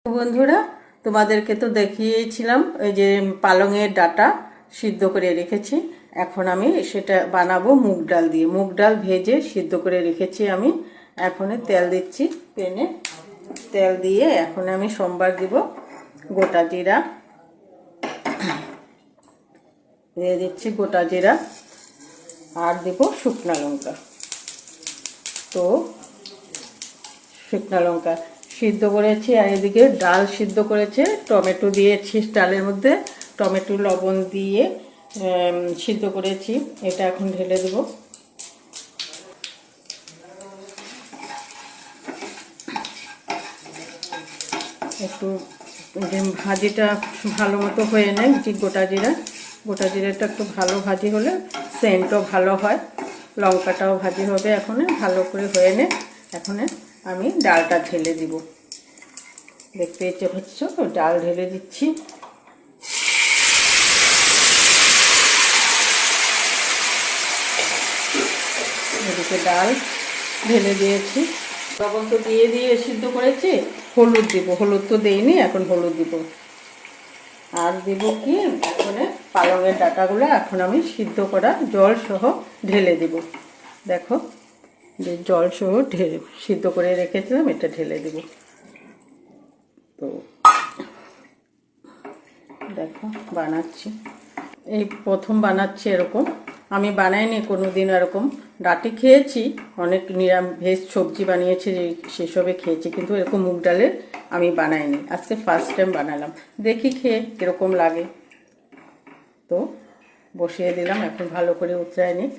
বন্ধুরা, তোমাদেরকে তো দেখিয়েছিলাম ওই যে পালংয়ের ডাঁটা সিদ্ধ করে রেখেছি। এখন আমি সেটা বানাবো মুগ ডাল দিয়ে। মুগ ডাল ভেজে সিদ্ধ করে রেখেছি আমি। এখন তেল দিচ্ছি প্যানে। তেল দিয়ে এখন আমি সোমবার দিব গোটা জিরা দিয়ে দিচ্ছি, গোটা জিরা আর দেব শুকনা লঙ্কা। তো শুকনা লঙ্কা সিদ্ধ করেছি, আর এদিকে ডাল সিদ্ধ করেছে, টমেটো দিয়েছি ডালের মধ্যে, টমেটো লবণ দিয়ে সিদ্ধ করেছি। এটা এখন ঢেলে দেব। একটু ভাজিটা ভালো মতো হয়ে নেয়, গোটা জিরাটা একটু ভালো ভাজি হলে সেন্টও ভালো হয়, লঙ্কাটাও ভাজি হবে। এখন ভালো করে হয়ে নে। এখন আমি ডালটা ঢেলে দিব। দেখতে পাচ্ছ, ডাল ঢেলে দিচ্ছি। এদিকে ডাল ঢেলে দিয়েছি, লবণ তো দিয়ে সিদ্ধ করেছি। হলুদ দিব, হলুদ তো দেইনি, এখন হলুদ দিব। আর দিব কি, এখন পালংয়ের ডাঁটাগুলো এখন আমি সিদ্ধ করা জল সহ ঢেলে দিব। দেখো, যে জল সহ সিদ্ধ করে রেখেছিলাম, এটা ঢেলে দিব। তো দেখো বানাচ্ছি, এই প্রথম বানাচ্ছি এরকম। আমি বানাইনি কোনো দিন এরকম। ডাঁটি খেয়েছি, অনেক নিরামিষ সবজি বানিয়েছি সেসবে খেয়েছি, কিন্তু এরকম মুগ ডালের আমি বানাইনি। আজকে ফার্স্ট টাইম বানালাম, দেখি খেয়ে কীরকম লাগে। তো বসিয়ে দিলাম, এখন ভালো করে উতরায় নিই।